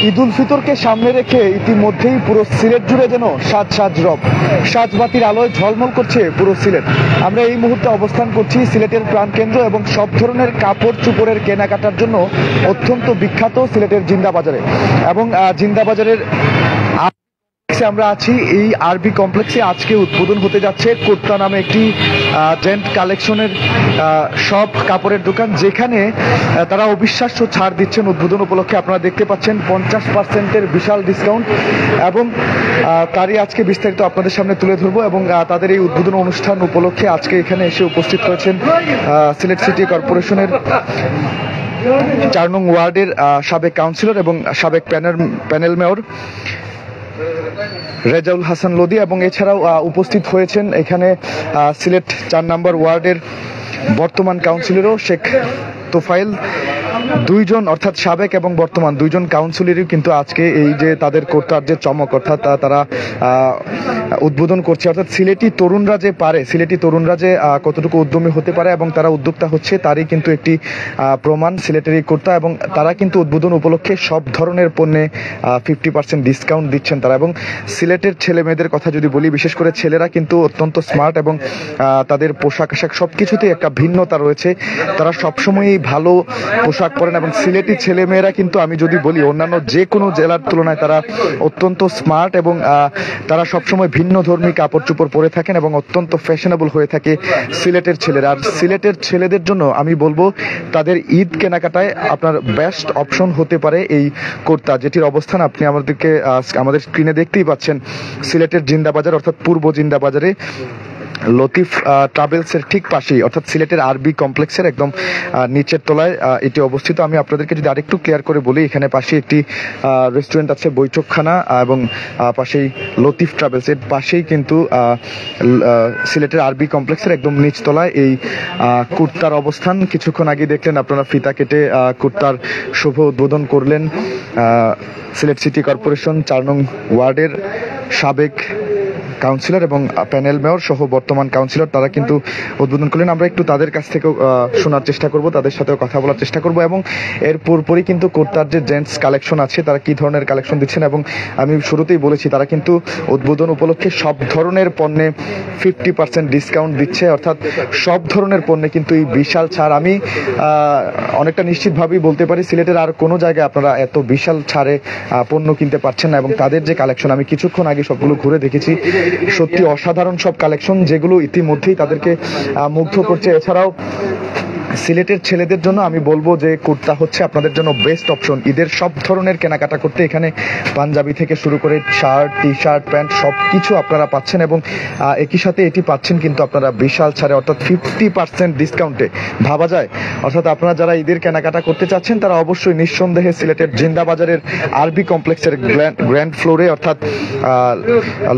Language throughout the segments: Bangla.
ঈদ উল ফিতরকে সামনে রেখে ইতিমধ্যেই পুরো সিলেট জুড়ে যেন সাজ রব, সাজবাতির আলোয় ঝলমল করছে পুরো সিলেট। আমরা এই মুহূর্তে অবস্থান করছি সিলেটের প্রাণকেন্দ্র এবং সব ধরনের কাপড় চোপড়ের কেনাকাটার জন্য অত্যন্ত বিখ্যাত সিলেটের জিন্দাবাজারে। এবং জিন্দাবাজারের আমরা আছি এই আরবি কমপ্লেক্সে। আজকে উদ্বোধন হতে যাচ্ছে কুর্তা নামে একটি জেন্ট কালেকশনের সব কাপড়ের দোকান, যেখানে তারা অবিশ্বাস্য ছাড় দিচ্ছেন উদ্বোধন উপলক্ষে। আপনারা দেখতে পাচ্ছেন 50%-এর বিশাল ডিসকাউন্ট, এবং তারই আজকে বিস্তারিত আপনাদের সামনে তুলে ধরবো। এবং তাদের এই উদ্বোধন অনুষ্ঠান উপলক্ষে আজকে এখানে এসে উপস্থিত হয়েছেন সিলেট সিটি কর্পোরেশনের 4 নং ওয়ার্ডের সাবেক কাউন্সিলর এবং সাবেক প্যানেল মেয়র রেজাউল হাসান লোদি, এবং এছাড়াও উপস্থিত হয়েছেন এখানে সিলেট 4 নম্বর ওয়ার্ডের বর্তমান কাউন্সিলরও শেখ তোফাইল। দুইজন অর্থাৎ সাবেক এবং বর্তমান দুইজন কাউন্সিলরই কিন্তু আজকে এই যে তাদের কর্তার যে চমক, অর্থাৎ তারা উদ্বোধন করছে। অর্থাৎ সিলেটি তরুণরা যে পারে, সিলেটি তরুণরা যে কতটুকু উদ্যমী হতে পারে এবং তারা উদ্যোক্তা হচ্ছে, তারই কিন্তু একটি প্রমাণ সিলেটের এই কর্তা। এবং তারা কিন্তু উদ্বোধন উপলক্ষে সব ধরনের পণ্যে 50% ডিসকাউন্ট দিচ্ছেন তারা। এবং সিলেটের ছেলে মেয়েদের কথা যদি বলি, বিশেষ করে ছেলেরা কিন্তু অত্যন্ত স্মার্ট, এবং তাদের পোশাক আশাক সবকিছুতেই একটা ভিন্নতা রয়েছে। তারা সবসময়ই ভালো পোশাক পরেন, এবং সিলেটি ছেলে মেয়েরা কিন্তু আমি যদি বলি অন্যান্য যে কোনো জেলার তুলনায় তারা অত্যন্ত স্মার্ট, এবং তারা সবসময় ভিন্ন ধর্মী কাপড় চোপড় পরে থাকেন এবং অত্যন্ত ফ্যাশনেবল হয়ে থাকে সিলেটের ছেলেরা। আর সিলেটের ছেলেদের জন্য আমি বলবো তাদের ঈদ কেনাকাটায় আপনার বেস্ট অপশন হতে পারে এই কুর্তা, যেটির অবস্থান আপনি আমাদের স্ক্রিনে দেখতেই পাচ্ছেন। সিলেটের জিন্দাবাজার অর্থাৎ পূর্ব জিন্দাবাজারে লতিফ ট্রাভেলসের ঠিক পাশেই, অর্থাৎ সিলেটের আরবি কমপ্লেক্সের একদম নিচের তলায় এটি অবস্থিত। আমি আপনাদেরকে যদি আরেকটু ক্লিয়ার করে বলি, এখানে পাশে একটি রেস্টুরেন্ট আছে, বৈঠকখানা, এবং পাশেই লতিফ ট্রাভেলসের পাশেই কিন্তু সিলেটের আরবি কমপ্লেক্সের একদম নিচ তলায় এই কুর্তার অবস্থান। কিছুক্ষণ আগে দেখলেন আপনারা ফিতা কেটে কুর্তার শুভ উদ্বোধন করলেন সিলেট সিটি কর্পোরেশন 4 নং ওয়ার্ডের সাবেক কাউন্সিলর এবং প্যানেল মেয়র সহ বর্তমান কাউন্সিলর, তারা কিন্তু উদ্বোধন করলেন। আমরা একটু তাদের কাছ থেকেও শোনার চেষ্টা করব, তাদের সাথেও কথা বলার চেষ্টা করব, এবং এর পরপরই কিন্তু কুর্তার যে জেন্টস কালেকশন আছে তারা কি ধরনের কালেকশন দিচ্ছেন। এবং আমি শুরুতেই বলেছি তারা কিন্তু উদ্বোধন উপলক্ষে সব ধরনের পণ্যে 50% ডিসকাউন্ট দিচ্ছে, অর্থাৎ সব ধরনের পণ্যে কিন্তু এই বিশাল ছাড়। আমি অনেকটা নিশ্চিতভাবেই বলতে পারি সিলেটের আর কোনো জায়গায় আপনারা এত বিশাল ছাড়ে পণ্য কিনতে পারছেন না। এবং তাদের যে কালেকশন আমি কিছুক্ষণ আগে সবগুলো ঘুরে দেখেছি, সত্যি অসাধারণ সব কালেকশন, যেগুলো ইতিমধ্যেই তাদেরকে মুগ্ধ করছে। এছাড়াও সিলেটের ছেলেদের জন্য আমি বলবো যে কুর্তা হচ্ছে আপনাদের জন্য বেস্ট অপশন। ঈদের সব ধরনের কেনাকাটা করতে এখানে পাঞ্জাবি থেকে শুরু করে শার্ট, টি শার্ট, প্যান্ট সবকিছু আপনারা পাচ্ছেন, এবং একই সাথে এটি পাচ্ছেন কিন্তু আপনারা বিশাল ছাড়ে, অর্থাৎ 50% ডিসকাউন্টে। ভাবা যায়, অর্থাৎ আপনারা যারা ঈদের কেনাকাটা করতে চাচ্ছেন তারা অবশ্যই নিঃসন্দেহে সিলেটের জিন্দাবাজারের আরবি কমপ্লেক্সের গ্র্যান্ড ফ্লোরে, অর্থাৎ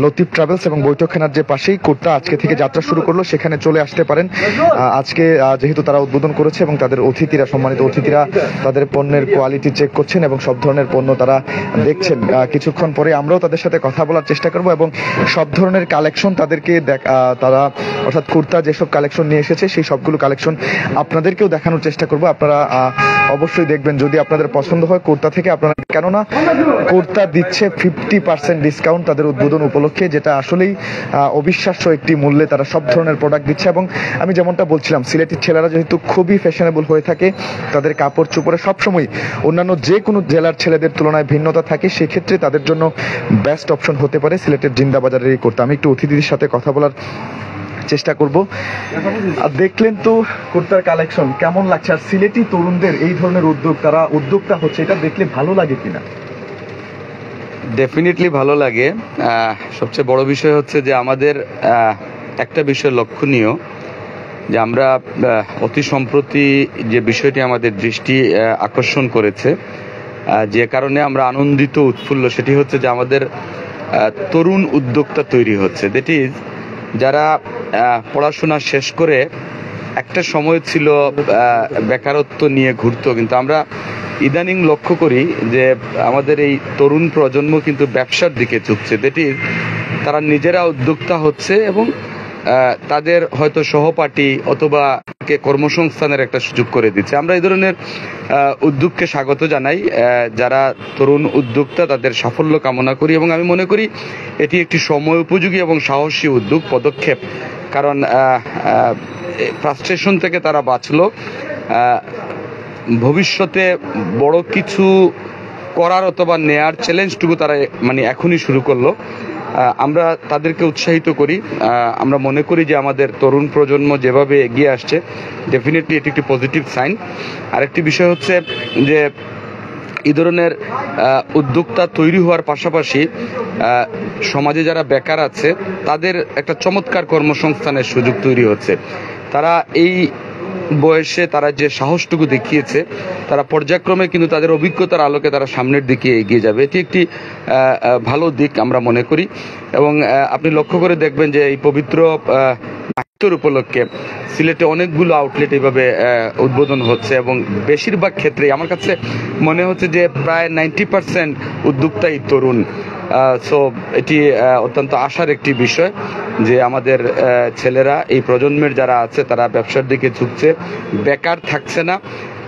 লতিফ ট্রাভেলস এবং বৈঠকখানার যে পাশেই কুর্তা আজকে থেকে যাত্রা শুরু করলো, সেখানে চলে আসতে পারেন। আজকে যেহেতু তারা উদ্বোধন করেছে এবং তাদের অতিথিরা, সম্মানিত অতিথিরা তাদের পণ্যের কোয়ালিটি চেক করছেন এবং সব ধরনের পণ্য তারা দেখছেন। কিছুক্ষণ পরে আমরাও তাদের সাথে কথা বলার চেষ্টা করব, এবং সব ধরনের কালেকশন তাদেরকে তারা অর্থাৎ কুর্তা যেসব কালেকশন নিয়ে এসেছে সেই সবগুলো কালেকশন আপনাদেরকেও দেখানোর চেষ্টা করব। আপনারা অবশ্যই দেখবেন, যদি আপনাদের পছন্দ হয় কুর্তা থেকে আপনারা, কেননা কুর্তা দিচ্ছে 50% ডিসকাউন্ট তাদের উদ্বোধন উপলক্ষে, যেটা আসলেই অবিশ্বাস্য একটি মূল্যে তারা সব ধরনের প্রোডাক্ট দিচ্ছে। এবং আমি যেমনটা বলছিলাম, সিলেটের ছেলেরা যেহেতু খুবই ফ্যাশনেবল হয়ে থাকে, তাদের কাপড় চোপড়ে সবসময় অন্যান্য যে কোনো জেলার ছেলেদের তুলনায় ভিন্নতা থাকে, সেক্ষেত্রে তাদের জন্য বেস্ট অপশন হতে পারে সিলেটের জিন্দাবাজারের এই কুর্তা। আমি একটু অতিথিদের সাথে কথা বলার চেষ্টা করব। দেখলেন তো কুর্তার কালেকশন, কেমন লাগছে? আর সিলেটি তরুণদের এই ধরনের উদ্যোগ, তারা উদ্যোক্তা হচ্ছে, এটা দেখলে ভালো লাগে কিনা? ডেফিনেটলি ভালো লাগে। সবচেয়ে বড় বিষয় হচ্ছে যে আমাদের একটা বিষয় লক্ষণীয়, যে আমরা অতি সম্প্রতি যে বিষয়টি আমাদের দৃষ্টি আকর্ষণ করেছে, যে কারণে আমরা আনন্দিত উৎফুল্ল, সেটি হচ্ছে যে আমাদের তরুণ উদ্যোক্তা তৈরি হচ্ছে। দ্যাট ইজ, যারা পড়াশোনা শেষ করে একটা সময় ছিল বেকারত্ব নিয়ে ঘুরতো, কিন্তু আমরা ইদানিং লক্ষ্য করি যে আমাদের এই তরুণ প্রজন্ম কিন্তু ব্যবসার দিকে ঝুঁকছে। দ্যাট ইজ, তারা নিজেরা উদ্যোক্তা হচ্ছে এবং তাদের হয়তো সহপাঠী অথবা তাদেরকে কর্মসংস্থানের একটা সুযোগ করে দিচ্ছে। আমরা এই ধরনের উদ্যোগকে স্বাগত জানাই। যারা তরুণ উদ্যোক্তা তাদের সাফল্য কামনা করি এবং আমি মনে করি এটি একটি সময় উপযোগী এবং সাহসী উদ্যোগ পদক্ষেপ, কারণ ফ্রাস্ট্রেশন থেকে তারা বাঁচলো, ভবিষ্যতে বড় কিছু করার অথবা নেয়ার চ্যালেঞ্জটুকু তারা এখনই শুরু করলো। আমরা তাদেরকে উৎসাহিত করি। আমরা মনে করি যে আমাদের তরুণ প্রজন্ম যেভাবে এগিয়ে আসছে, ডেফিনেটলি এটি একটি পজিটিভ সাইন। আরেকটি বিষয় হচ্ছে যে এই ধরনের উদ্যোক্তা তৈরি হওয়ার পাশাপাশি সমাজে যারা বেকার আছে তাদের একটা চমৎকার কর্মসংস্থানের সুযোগ তৈরি হচ্ছে। তারা এই বয়সে তারা যে সাহসটুকু দেখিয়েছে, তারা পর্যায়ক্রমে কিন্তু তাদের অভিজ্ঞতার আলোকে তারা সামনের দিকে এগিয়ে যাবে। এটি একটি ভালো দিক আমরা মনে করি। এবং আপনি লক্ষ্য করে দেখবেন যে এই পবিত্র নাট্যর উপলক্ষে সিলেটে অনেকগুলো আউটলেট এইভাবে উদ্বোধন হচ্ছে এবং বেশিরভাগ ক্ষেত্রে আমার কাছে মনে হচ্ছে যে প্রায় 90% উদ্যোক্তাই তরুণ। সো এটি অত্যন্ত আশার একটি বিষয় যে আমাদের ছেলেরা, এই প্রজন্মের যারা আছে তারা ব্যবসার দিকে ঝুঁকছে, বেকার থাকছে না,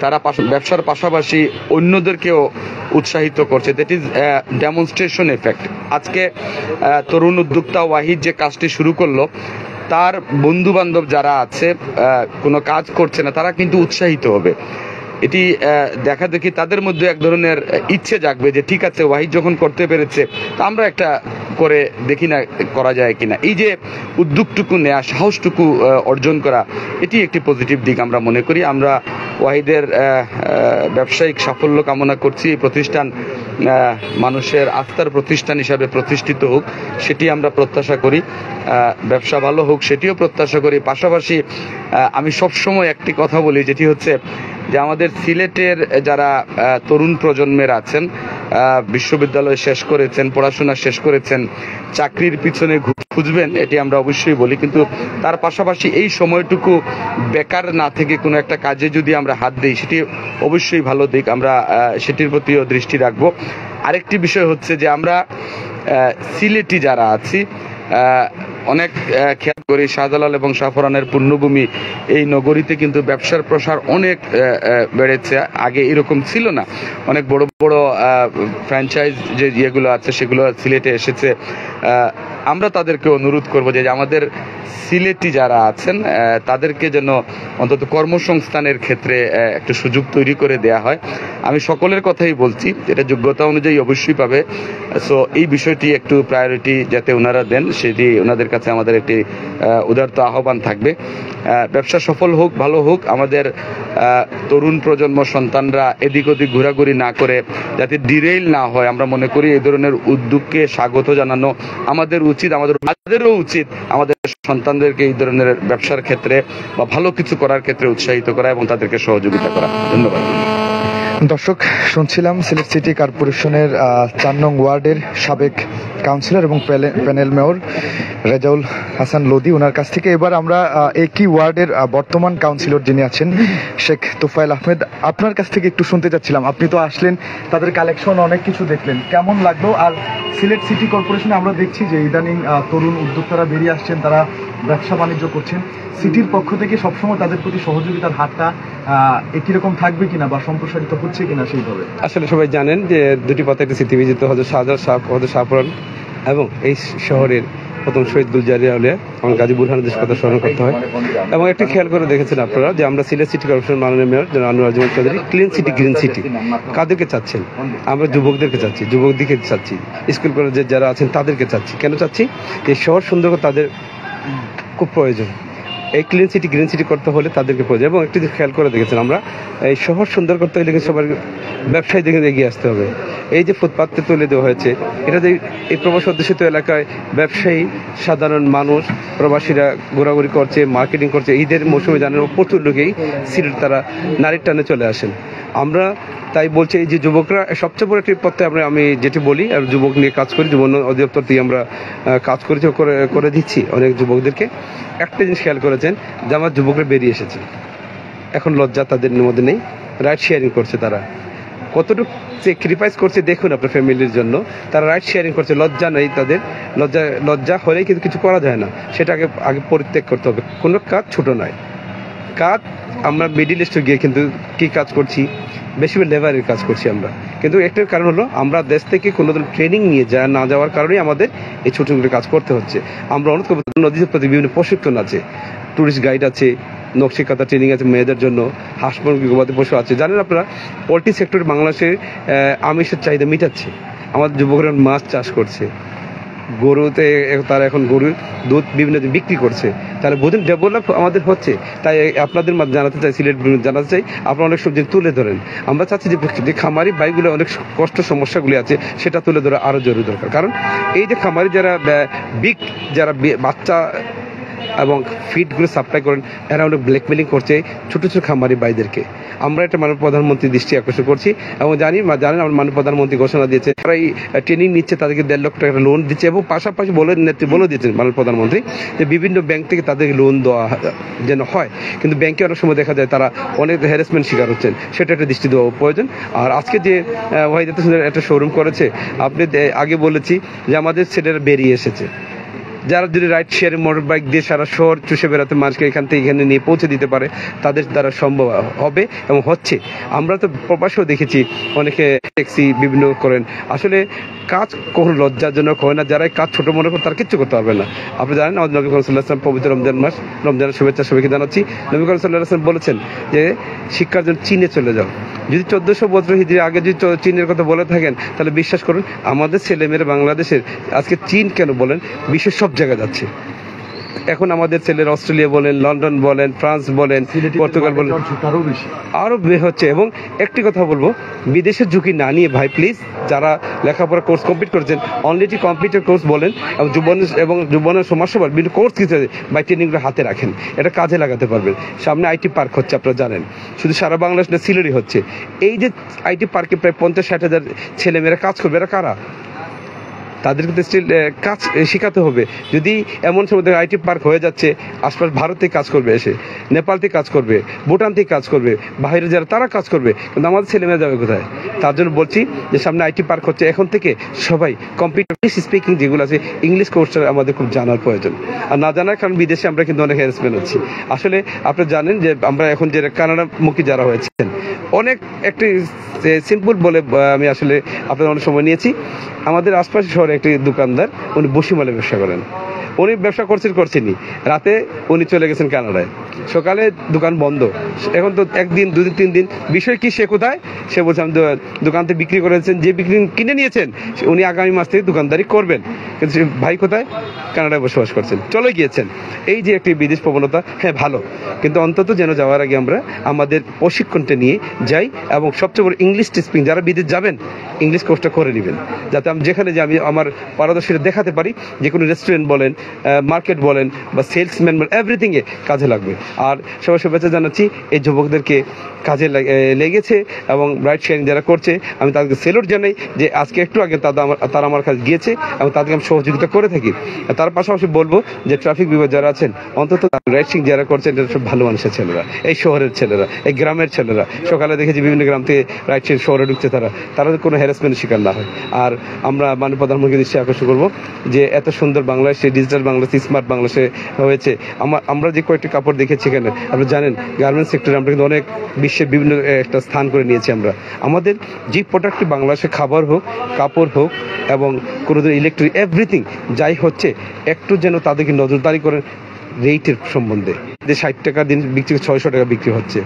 তারা ব্যবসার পাশাপাশি অন্যদেরকেও উৎসাহিত করছে। That is demonstration effect. আজকে তরুণ উদ্যোক্তা ওয়াহিদ যে কাজটি শুরু করলো, তার বন্ধু বান্ধব যারা আছে কোনো কাজ করছে না, তারা কিন্তু উৎসাহিত হবে। এটি দেখা দেখি তাদের মধ্যে এক ধরনের ইচ্ছে জাগবে যে ঠিক আছে, ওয়াহিদ যখন করতে পেরেছে তা আমরা একটা করে দেখি না করা যায় কিনা। এই যে উদ্যোগটুকু নেওয়া, সাহসটুকু অর্জন করা, এটি একটি পজিটিভ দিক আমরা মনে করি। আমরা ওয়াহিদের ব্যবসায়িক সাফল্য কামনা করছি। এই প্রতিষ্ঠান মানুষের আস্থার প্রতিষ্ঠান হিসাবে প্রতিষ্ঠিত হোক, সেটি আমরা প্রত্যাশা করি। ব্যবসা ভালো হোক, সেটিও প্রত্যাশা করি। পাশাপাশি আমি সবসময় একটি কথা বলি, যেটি হচ্ছে যে আমাদের সিলেটের যারা তরুণ প্রজন্মের আছেন, বিশ্ববিদ্যালয় শেষ করেছেন, পড়াশোনা শেষ করেছেন, চাকরির পিছনে খুঁজবেন, এটি আমরা অবশ্যই বলি, কিন্তু তার পাশাপাশি এই সময়টুকু বেকার না থেকে কোনো একটা কাজে যদি আমরা হাত দিই, সেটি অবশ্যই ভালো দিক। আমরা সেটির প্রতিও দৃষ্টি রাখবো। আরেকটি বিষয় হচ্ছে যে আমরা সিলেটি যারা আছি অনেক খেয়াল করি, শাহজালাল এবং শাহফরানের পুণ্যভূমি এই নগরীতে কিন্তু ব্যবসার প্রসার অনেক বেড়েছে। আগে এরকম ছিল না। অনেক বড় বড় ফ্র্যাঞ্চাইজ যে ইয়েগুলো আছে সেগুলো সিলেটে এসেছে। আমরা তাদেরকে অনুরোধ করব যে আমাদের সিলেটি যারা আছেন তাদেরকে যেন অন্তত কর্মসংস্থানের ক্ষেত্রে একটা সুযোগ তৈরি করে দেয়া হয়। আমি সকলের কথাই বলছি, এটা যোগ্যতা অনুযায়ী অবশ্যই পাবে। সো এই বিষয়টি একটু প্রায়োরিটি যাতে ওনারা দেন, সেটি ওনাদের কাছে আমাদের একটি উদারত আহ্বান থাকবে। ব্যবসা সফল হোক, ভালো হোক। আমাদের তরুণ প্রজন্ম সন্তানরা এদিক ওদিক ঘোরাঘুরি না করে যাতে ডিরেইল না হয়, আমরা মনে করি এই ধরনের উদ্যোগকে স্বাগত জানানো আমাদের উচিত। আমাদেরও উচিত আমাদের সন্তানদেরকে এই ধরনের ব্যবসার ক্ষেত্রে বা ভালো কিছু করার ক্ষেত্রে উৎসাহিত করা এবং তাদেরকে সহযোগিতা করা। ধন্যবাদ। দর্শক, শুনছিলাম সিলেট সিটি কর্পোরেশনের 4 নং ওয়ার্ডের সাবেক কাউন্সিলর এবং প্যানেল মেয়র রেজাউল হাসান লোদি, ওনার কাছ থেকে। এবার আমরা একই ওয়ার্ডের বর্তমান কাউন্সিলর যিনি আছেন শেখ তোফায়েল আহমেদ, আপনার কাছ থেকে একটু শুনতে চাচ্ছিলাম। আপনি তো আসলেন, তাদের কালেকশন অনেক কিছু দেখলেন, কেমন লাগলো? আর সিলেট সিটি কর্পোরেশনে আমরা দেখছি যে ইদানিং তরুণ উদ্যোক্তারা বেরিয়ে আসছেন, তারা ব্যবসা বাণিজ্য করছেন। সিটির পক্ষ থেকে সবসময় তাদের প্রতি সহযোগিতার হাতটা একই রকম থাকবে কিনা বা সম্প্রসারিত হচ্ছে কিনা সেইভাবে? আসলে সবাই জানেন যে দুটি পথে একটি স্মৃতি বিজিত হজরত শাহজালাল হজরত শাহপুরান এবং এই শহরের প্রথম শহীদ গুলজারিয়া হলে আমার গাজী বুরহানের দেশ কথা স্মরণ করতে হয়। এবং একটি খেয়াল করে দেখেছেন আপনারা যে আমরা সিলেট সিটি কর্পোরেশন মাননীয় mayor Anwar Zaman Chowdhury clean city green city কাদেরকে চাচ্ছেন? আমরা যুবকদেরকে চাচ্ছি, যুবকদেরকে চাচ্ছি, স্কুল কলেজের যারা আছেন তাদেরকে চাচ্ছি। কেন চাচ্ছি? এই শহর সুন্দর করে তাদের খুব প্রয়োজন। এই ক্লিন সিটি গ্রিন সিটি করতে হলে তাদেরকে প্রয়োজন। এবং একটি খেয়াল করে দেখেছেন, আমরা এই শহর সুন্দর করতে হলে সবার ব্যবসায়ী দিকে এগিয়ে আসতে হবে। এই যে ফুটপাথে তুলে দেওয়া হয়েছে, এটা যে এই প্রবাসী অধ্যুষিত এলাকায় ব্যবসায়ী, সাধারণ মানুষ, প্রবাসীরা ঘোরাঘুরি করছে, মার্কেটিং করছে। ঈদের মৌসুমে জানেন প্রচুর লোকেই সিলেট তারা নারীর টানে চলে আসেন। আমরা তাই বলছি এই যে যুবকরা সবচেয়ে বড় একটি পথে আমি যেটি বলি, আর যুবক নিয়ে কাজ করি, যুব অধিদপ্তর দিয়ে আমরা কাজ করেছি, করে দিচ্ছি অনেক যুবকদেরকে। একটা জিনিস খেয়াল করেছেন যে আমার যুবকরা বেরিয়ে এসেছে, এখন লজ্জা তাদের মধ্যে নেই, রাইড শেয়ারিং করছে। তারা কতটুকু স্যাক্রিফাইস করছে দেখুন আপনার ফ্যামিলির জন্য। তারা রাইড শেয়ারিং করছে, লজ্জা নেই তাদের। লজ্জা হলেই কিন্তু কিছু করা যায় না, সেটাকে আগে পরিত্যাগ করতে হবে। কোনো কাজ ছোট নয়, কাজ আমরা মিডিল ইস্টে গিয়ে কিন্তু কি কাজ করছি, বেশি লেবারের কাজ করছি আমরা। কিন্তু একটার কারণ হলো আমরা দেশ থেকে কোনো ধরনের ট্রেনিং নিয়ে না যাওয়ার কারণেই আমাদের এই ছোটো ছোটো কাজ করতে হচ্ছে। আমরা অনেক নদীর প্রতি বিভিন্ন প্রশিক্ষণ আছে, ট্যুরিস্ট গাইড আছে, নকশিকাতা ট্রেনিং আছে মেয়েদের জন্য, হাঁস মুরগি গবাদি পশু আছে। জানেন আপনারা পোলট্রি সেক্টরে বাংলাদেশে আমিষের চাহিদা মিটাচ্ছে। আমাদের যুবকরা মাছ চাষ করছে, গরুতে তারা এখন গরুর দুধ বিভিন্ন বিক্রি করছে। তাহলে বোঝেন ডেভেলপ আমাদের হচ্ছে। তাই আপনাদের মাঝে জানাতে চাই, সিলেট জানাতে চাই, আপনারা অনেক সব জিনিস তুলে ধরেন। আমরা চাচ্ছি যে খামারি ভাইগুলো অনেক কষ্ট সমস্যাগুলি আছে সেটা তুলে ধরা আরও জরুরি দরকার। কারণ এই যে খামারি যারা যারা বাচ্চা এবং ফিডগুলো সাপ্লাই করেন, এরা অনেক ব্ল্যাকমেলিং করছে ছোটো ছোটো খামারি ভাইদেরকে। আমরা এটা মাননীয় প্রধানমন্ত্রীর দৃষ্টি আকর্ষণ করছি এবং জানেন আমার মাননীয় প্রধানমন্ত্রী ঘোষণা দিয়েছে তারা এই ট্রেনিং নিচ্ছে, তাদেরকে 1.5 লাখ টাকা লোন দিচ্ছে এবং পাশাপাশি বলে দিয়েছেন মাননীয় প্রধানমন্ত্রী যে বিভিন্ন ব্যাংক থেকে তাদেরকে লোন দেওয়া যেন হয়। কিন্তু ব্যাংকে অনেক সময় দেখা যায় তারা অনেক হ্যারাসমেন্ট শিকার হচ্ছেন, সেটা একটা দৃষ্টি দেওয়া প্রয়োজন। আর আজকে যে ওয়াহিদ একটা শোরুম করেছে, আপনি আগে বলেছি যে আমাদের ছেলেরা বেরিয়ে এসেছে, যারা যদি রাইড শেয়ার মোটর বাইক দিয়ে সারা শহর চুষে বেড়াতে মানুষকে এখান থেকে এখানে নিয়ে পৌঁছে দিতে পারে, তাদের দ্বারা সম্ভব হবে এবং হচ্ছে। আমরা তো প্রবাসেও দেখেছি অনেকে ট্যাক্সি বিভিন্ন করেন। আসলে কাজ কখনো লজ্জাজনক হয় না, যারা কাজ ছোট মনে করে তারা কিচ্ছু করতে পারবে না। আপনি জানেন আমাদের নবী করিম সাল্লাল্লাহু আলাইহি ওয়াসাল্লাম পবিত্র রমজান মাস, রমজানের শুভেচ্ছা সবাইকে জানাচ্ছি। নবী করিম সাল্লাল্লাহু আলাইহি ওয়াসাল্লাম বলেছেন যে শিক্ষার জন্য চীনে চলে যাও। যদি 1400 বছর হিজরি আগে যদি চীনের কথা বলে থাকেন তাহলে বিশ্বাস করুন আমাদের ছেলেমেয়েরা বাংলাদেশের আজকে চীন কেন বলেন বিশ্বের সব জায়গায় যাচ্ছে। এখন আমাদের ছেলেরা অস্ট্রেলিয়া বলেন, লন্ডন বলেন, ফ্রান্স বলেন, পর্তুগাল বলেন, আরো হচ্ছে। এবং একটি কথা বলবো, বিদেশের ঝুঁকি না নিয়ে ভাই প্লিজ যারা লেখাপড়া কোর্স কমপ্লিট করেছেন অনলি কম্পিউটার কোর্স বলেন এবং জীবনের সমাজসেবার বিভিন্ন কোর্স কিছু ভাই ট্রেনিংগুলো হাতে রাখেন, এটা কাজে লাগাতে পারবেন। সামনে আইটি পার্ক হচ্ছে, আপনারা জানেন শুধু সারা বাংলাদেশ না সিলেটই হচ্ছে। এই যে আইটি পার্কে প্রায় 50-60 হাজার ছেলেমেয়েরা কাজ করবে, এরা কারা? তাদেরকে তো স্টিল কাজ শেখাতে হবে। যদি এমন সময় আইটি পার্ক হয়ে যাচ্ছে, আশপাশ ভারত থেকে কাজ করবে, এসে নেপাল থেকে কাজ করবে, ভুটান থেকে কাজ করবে, বাইরে যারা তারা কাজ করবে, কিন্তু আমাদের ছেলেমেয়েরা যাবে কোথায়? তার জন্য বলছি যে সামনে আইটি পার্ক হচ্ছে, এখন থেকে সবাই কম্পিউটার স্পিকিং যেগুলো আছে ইংলিশ কোর্সটা আমাদের খুব জানার প্রয়োজন। আর না জানার কারণ বিদেশে আমরা কিন্তু অনেক হ্যারাসমেন্ট হচ্ছি। আসলে আপনারা জানেন যে আমরা এখন যে কানাডামুখী যারা হয়েছেন অনেক একটি সিম্পল বলে আমি আসলে আপনাদের অনেক সময় নিয়েছি। আমাদের আশপাশে শহরে একটি দোকানদার, উনি বসিমালে ব্যবসা করেন। উনি ব্যবসা করছেনই, রাতে উনি চলে গেছেন কানাডায়, সকালে দোকান বন্ধ। এখন তো 1 দিন 2 দিন 3 দিন, বিষয় কি সে কোথায়? সে বলছে আমি দোকান থেকে বিক্রি করেছেন, যে বিক্রি কিনে নিয়েছেন উনি আগামী মাস থেকে দোকানদারি করবেন, কিন্তু ভাই কোথায়? কানাডায় বসবাস করছেন, চলে গিয়েছেন। এই যে একটি বিদেশ প্রবণতা, হ্যাঁ ভালো, কিন্তু অন্তত যেন যাওয়ার আগে আমরা আমাদের প্রশিক্ষণটা নিয়ে যাই এবং সবচেয়ে বড় ইংলিশ স্পিকিং, যারা বিদেশ যাবেন ইংলিশ কোর্সটা করে নেবেন, যাতে আমি যেখানে যে আমি আমার পারদর্শীরা দেখাতে পারি, যে কোনো রেস্টুরেন্ট বলেন, মার্কেট বলেন বা সেলসম্যান বলেন, এভরিথিংয়ে কাজে লাগবে। আর সবাই শুভেচ্ছা জানাচ্ছি এই যুবকদেরকে কাজে লেগেছে এবং রাইড শেয়ারিং যারা করছে আমি তাদেরকে সেলুট জানাই যে আজকে একটু আগে তারা আমার কাছে গিয়েছে এবং তাদেরকে আমি সহযোগিতা করে থাকি। তার পাশাপাশি বলবো যে ট্রাফিক বিভাগ যারা আছেন অন্তত রাইড শেয়ারিং যারা করছেন এটা সব ভালো মানুষের ছেলেরা, এই শহরের ছেলেরা, এই গ্রামের ছেলেরা। সকালে দেখেছি বিভিন্ন গ্রাম থেকে রাইড শেয়ারিং শহরে ঢুকছে, তারা কোনো হ্যারাসমেন্টের শিকার না হয়। আর আমরা মাননীয় প্রধানমন্ত্রীর দৃষ্টি আকর্ষণ করবো যে এত সুন্দর বাংলাদেশে, ডিজিটাল বাংলাদেশ, স্মার্ট বাংলাদেশে হয়েছে। আমরা যে কয়েকটি কাপড় দেখেছি এখানে, আপনি জানেন গার্মেন্টস সেক্টরে আমরা কিন্তু অনেক বিশ্বের বিভিন্ন একটা স্থান করে নিয়েছি। আমরা আমাদের যে প্রোডাক্টটি বাংলাদেশে খাবার হোক, কাপড় হোক এবং কোনো ইলেকট্রিক এভরিথিং যাই হচ্ছে, একটু যেন তাদেরকে নজরদারি করেন রেটের সম্বন্ধে। যে 60 টাকা দিন বিক্রি 600 টাকা বিক্রি হচ্ছে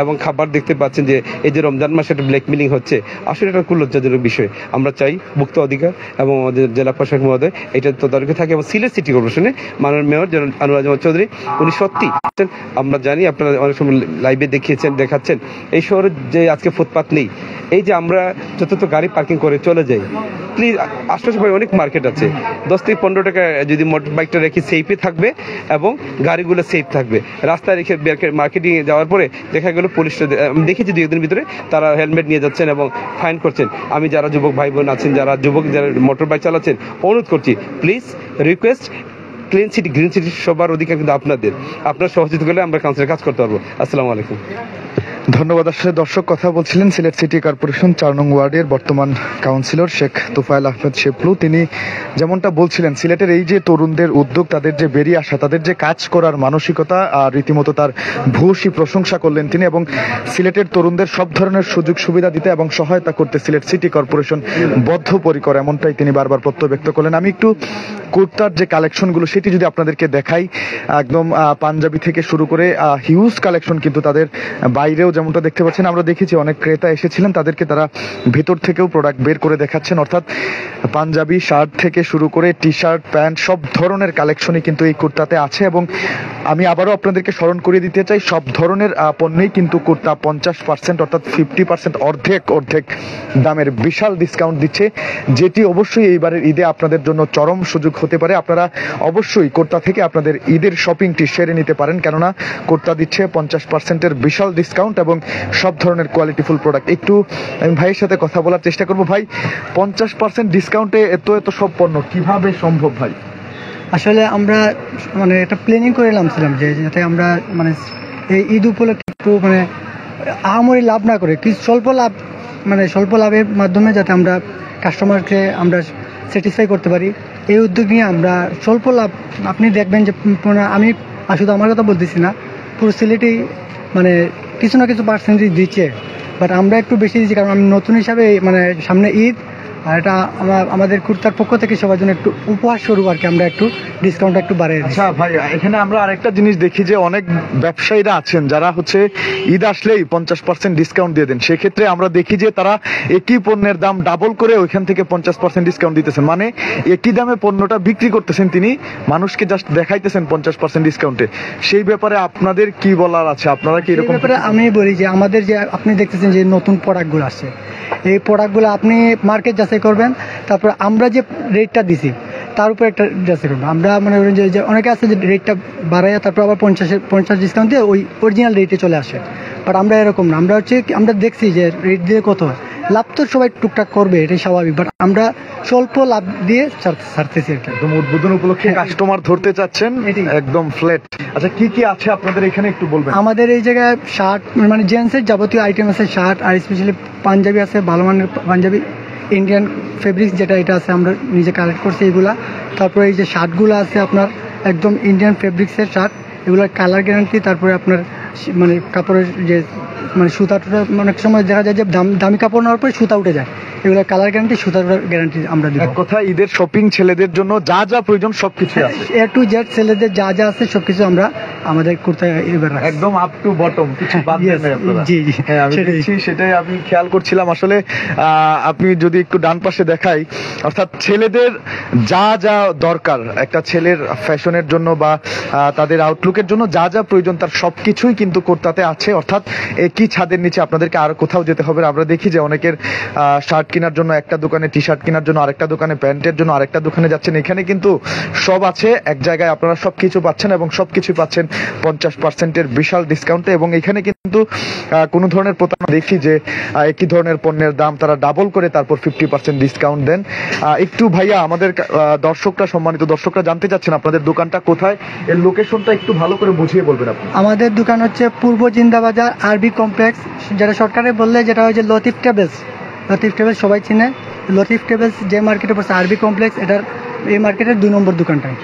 এবং খাবার দেখতে পাচ্ছেন যে এই যে রমজান মাসে একটা ব্ল্যাকমেলিং হচ্ছে, আসলে এটা খুব লজ্জাজনক বিষয়। আমরা চাই মুক্ত অধিকার এবং আমাদের জেলা প্রশাসক মহোদয় এটা তদারকি থাকে এবং সিলেট সিটি কর্পোরেশনে মাননীয় মেয়র জেনারেল আনোয়ার জামান চৌধুরী উনি সত্যি, আমরা জানি আপনারা অনেক সময় লাইভে দেখাচ্ছেন এই শহরে যে আজকে ফুটপাত নেই, এই যে আমরা যত গাড়ি পার্কিং করে চলে যাই, প্লিজ আশপাশে অনেক মার্কেট আছে, 10 থেকে 15 টাকা যদি মোটর বাইকটা রেখে সেফে থাকবে এবং গাড়িগুলো সেফ থাকবে। রাস্তায় রেখে মার্কেটিং এ যাওয়ার পরে দেখা গেল পুলিশরা, আমি দেখেছি 2 দিনের ভিতরে তারা হেলমেট নিয়ে যাচ্ছেন এবং ফাইন করছেন। আমি যারা যুবক ভাই বোন আছেন, যারা মোটর বাইক চালাচ্ছেন, অনুরোধ করছি please request, clean city green city সবার অধিকার কিন্তু আপনাদের, আপনার সহযোগিতা করলে আমরা কাউন্সিলের কাজ করতে পারবো। আসসালামু আলাইকুম। ধন্যবাদ। আসলে দর্শক, কথা বলছিলেন সিলেট সিটি কর্পোরেশন 4 নং ওয়ার্ডের বর্তমান কাউন্সিলর শেখ তোফায়েল আহমেদ শেপলু। তিনি যেমনটা বলছিলেন, সিলেটের এই যে তরুণদের উদ্যোগ, তাদের যে বেরিয়ে আসা, তাদের যে কাজ করার মানসিকতা, রীতিমতো তার ভূয়সী প্রশংসা করলেন তিনি। এবং সিলেটের তরুণদের সব ধরনের সুযোগ সুবিধা দিতে এবং সহায়তা করতে সিলেট সিটি কর্পোরেশন বদ্ধপরিকর, এমনটাই তিনি বারবার প্রত্যয় ব্যক্ত করলেন। আমি একটু কুর্তার যে কালেকশনগুলো সেটি যদি আপনাদেরকে দেখাই, একদম পাঞ্জাবি থেকে শুরু করে হিউজ কালেকশন কিন্তু তাদের বাইরেও যেমনটা দেখতে পাচ্ছেন। আমরা দেখেছি অনেক ক্রেতা এসেছিলেন, তাদেরকে তারা ভিতর থেকেও প্রোডাক্ট বের করে দেখাচ্ছেন। অর্থাৎ পাঞ্জাবি শার্ট থেকে শুরু করে টি শার্ট, প্যান্ট, সব ধরনের কালেকশনই কিন্তু এই কুর্তাতে আছে। এবং আমি আবারও আপনাদেরকে স্মরণ করিয়ে দিতে চাই, সব ধরনের পণ্যেই কিন্তু কুর্তা 50% অর্থাৎ 50% অর্ধেক দামের বিশাল ডিসকাউন্ট দিচ্ছে, যেটি অবশ্যই এইবারের ঈদে আপনাদের জন্য চরম সুযোগ হতে পারে। আপনারা অবশ্যই কুর্তা থেকে আপনাদের ঈদের শপিংটি সেরে নিতে পারেন, কেননা কুর্তা দিচ্ছে 50%-এর বিশাল ডিসকাউন্ট এবং সব ধরনের কোয়ালিটিফুল প্রোডাক্ট। একটু আমি ভাইয়ের সাথে কথা বলার চেষ্টা করবো। ভাই, 50% ডিসকাউন্টে এত সব পণ্য কিভাবে সম্ভব ভাই? আসলে আমরা মানে এটা প্ল্যানিং করে নামছিলাম যে যাতে আমরা মানে এই ঈদ উপলক্ষে একটু মানে আহামরি লাভ না করে কি স্বল্প লাভের মাধ্যমে যাতে আমরা কাস্টমারকে আমরা স্যাটিসফাই করতে পারি, এই উদ্যোগ নিয়ে আমরা স্বল্প লাভ, আপনি দেখবেন যে আমি শুধু আমার কথা বলতেছি না, পুরো সিলেটেই মানে কিছু না কিছু পার্সেন্টেজ দিচ্ছে, বাট আমরা একটু বেশি দিচ্ছি কারণ আমি নতুন হিসাবে মানে সামনে ঈদ, আর এটা আমাদের কুর্তার পক্ষ থেকে সবার জন্য একটু উপহার স্বরূপ আর কি আমরা একটু ডিসকাউন্ট একটু বাড়িয়ে দিচ্ছি। আচ্ছা ভাই, এখানে আমরা আরেকটা জিনিস দেখি যে অনেক ব্যবসায়ীরা আছেন যারা হচ্ছে ঈদ আসলেই 50% ডিসকাউন্ট দিয়ে দেন। সেক্ষেত্রে আমরা দেখি যে তারা একই পণ্যের দাম ডাবল করে ওইখান থেকে 50% ডিসকাউন্ট দিতেছেন, মানে একই দামে পণ্যটা বিক্রি করতেছেন তিনি, মানুষকে জাস্ট দেখাইতেছেন 50% ডিসকাউন্টে। সেই ব্যাপারে আপনাদের কি বলার আছে? আপনারা কি এরকম? ব্যাপারে আমি বলি যে আমাদের যে আপনি দেখতেছেন যে নতুন প্রোডাক্টগুলো আসছে, এই প্রোডাক্টগুলো আপনি মার্কেট যাচাই করবেন, তারপর আমরা যে রেটটা দিছি তার উপর একটা যাচাই করবেন। আমরা মনে করেন যে অনেকে আছে যে রেটটা বাড়াইয়া তারপর আবার 50 ডিসকাউন্ট দিয়ে ওই অরিজিনাল রেটে চলে আসে, বাট আমরা এরকম না। আমরা দেখছি যে রেট দিয়ে কত হয়, লাভ তো সবাই টুকটাক করবে, এটাই স্বাভাবিক, বাট আমরা স্বল্প লাভ দিয়ে ছাড়তেছি আর কি। একদম উদ্বোধন উপলক্ষে কাস্টমার ধরতে চাচ্ছেন একদম ফ্ল্যাট। আচ্ছা, কি কি আছে আপনাদের এখানে একটু বলবেন? আমাদের এই জায়গায় শার্ট মানে জেন্টসের যাবতীয় আইটেম আছে, শার্ট আর স্পেশালি পাঞ্জাবি আছে, ভালো মানের পাঞ্জাবি, ইন্ডিয়ান ফেব্রিক্স যেটা এটা আছে আমরা নিজে কালেক্ট করছি এগুলা। তারপরে এই যে শার্টগুলো আছে আপনার একদম ইন্ডিয়ান ফেব্রিক্সের শার্ট, এগুলোর কালার গ্যারান্টি, তারপরে আপনার মানে কাপড়ের যে মানে সুতা টুটা অনেক সময় দেখা যায় যে দামি কাপড় নেওয়ার পরে সুতা উঠে যায়, এগুলো কালার গ্যারান্টি, সুতার গ্যারান্টি আমরা দিই। এক কথা, ঈদের শপিং ছেলেদের জন্য যা যা প্রয়োজন সবকিছু আছে, এ টু জেড ছেলেদের যা যা আছে সবকিছু আমরা আমাদের কুর্তায় এবার একদম আপ টু বটম, কিছু বাদ দেন নাই আপনারা। জি জি, হ্যাঁ আমি দেখছি, সেটাই আমি খেয়াল করছিলাম। আসলে আপনি যদি একটু ডান পাশে দেখাই, অর্থাৎ ছেলেদের যা যা দরকার একটা ছেলের ফ্যাশনের জন্য বা তাদের আউটলুকের জন্য যা যা প্রয়োজন তার সবকিছুই কিন্তু কুর্তাতে আছে। অর্থাৎ একই ছাদের নিচে আপনাদেরকে আর কোথাও যেতে হবে না। আমরা দেখি যে অনেকের শার্ট কেনার জন্য একটা দোকানে, টি শার্ট কেনার জন্য আরেকটা দোকানে, প্যান্টের জন্য আরেকটা দোকানে যাচ্ছেন, এখানে কিন্তু সব আছে এক জায়গায়, আপনারা সবকিছু পাচ্ছেন এবং সবকিছু পাচ্ছেন 50%-এর বিশাল ডিসকাউন্টে। এবং এখানে কিন্তু কোনো ধরনের প্রতারণা দেখি যে একই ধরনের পণ্যের দাম তারা ডাবল করে তারপর 50% ডিসকাউন্ট দেন। একটু ভাইয়া, আমাদের সম্মানিত দর্শকরা জানতে চাচ্ছেন আপনাদের দোকানটা কোথায়, এর লোকেশনটা একটু ভালো করে বুঝিয়ে বলবেন আপনি। আমাদের দোকান হচ্ছে পূর্ব জিন্দাবাজার আরবি কমপ্লেক্স, যেটা শর্টকাটে বললে যেটা হচ্ছে লতিফ ট্রেভেলস সবাই চিনে। লতিফ ট্রেভেলস যে মার্কেটে পড়ছে আরবি কমপ্লেক্স, এটার এই মার্কেটের 2 নম্বর দোকানটাই।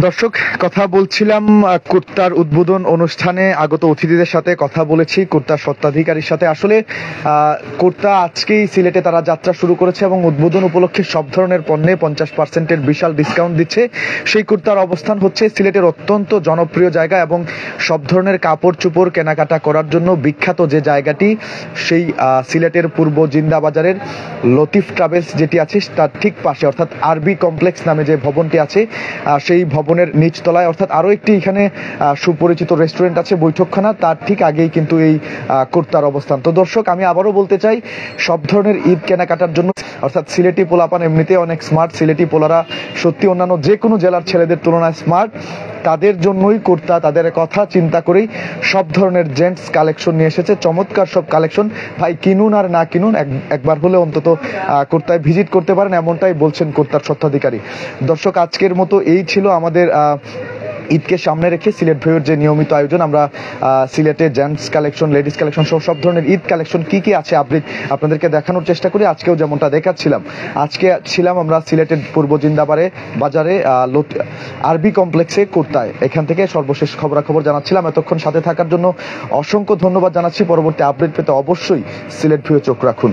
দর্শক, কথা বলছিলাম কুর্তার উদ্বোধন অনুষ্ঠানে আগত অতিথিদের সাথে, কথা বলেছি কুর্তার স্বত্বাধিকারীর সাথে। আসলে কুর্তা আজকেই সিলেটে তারা যাত্রা শুরু করেছে এবং উদ্বোধন উপলক্ষে সব ধরনের পণ্যে 50%-এর বিশাল ডিসকাউন্ট দিচ্ছে। সেই কুর্তার অবস্থান হচ্ছে সিলেটের অত্যন্ত জনপ্রিয় জায়গা এবং সব ধরনের কাপড় চোপড় কেনাকাটা করার জন্য বিখ্যাত যে জায়গাটি, সেই সিলেটের পূর্ব জিন্দাবাজারের লতিফ ট্রাভেলস যেটি আছে তার ঠিক পাশে, অর্থাৎ আরবি কমপ্লেক্স নামে যে ভবনটি আছে, সেই ভবনের নিচতলায়, অর্থাৎ আরো একটি এখানে সুপরিচিত রেস্টুরেন্ট আছে, বৈঠকখানা, তার ঠিক আগেই কিন্তু এই কুর্তার অবস্থান। তো দর্শক, আমি আবারও বলতে চাই, সব ধরনের ঈদ কেনাকাটার জন্য, অর্থাৎ সিলেটি পোলাপান এমনিতে অনেক স্মার্ট, সিলেটি পোলারা সত্যি অন্যান্য যে কোনো জেলার ছেলেদের তুলনায় স্মার্ট, তাদের জন্যই কুর্তা, তাদের কথা চিন্তা করেই সব ধরনের জেন্টস কালেকশন নিয়ে এসেছে, চমৎকার সব কালেকশন। ভাই, কিনুন আর না কিনুন, একবার হলে অন্তত কুর্তায় ভিজিট করতে পারেন, এমনটাই বলছেন কুর্তার স্বত্বাধিকারী। দর্শক, আজকের মতো এই ছিল আমাদের ঈদকে সামনে রেখে সিলেট ভিউয়ের যে নিয়মিত আয়োজন, আমরা সিলেটে জেন্টস কালেকশন, লেডিস কালেকশন সহ সব ধরনের ঈদ কালেকশন কি কি আছে আপডেট আপনাদেরকে দেখানোর চেষ্টা করি। আজকেও যেমনটা দেখাচ্ছিলাম, আজকে ছিলাম আমরা সিলেটের পূর্ব জিন্দাবাড়ে বাজারে আরবি কমপ্লেক্সে কুর্তায়, এখান থেকে সর্বশেষ খবরাখবর জানাচ্ছিলাম। এতক্ষণ সাথে থাকার জন্য অসংখ্য ধন্যবাদ জানাচ্ছি। পরবর্তী আপডেট পেতে অবশ্যই সিলেট ভিউ চোখ রাখুন।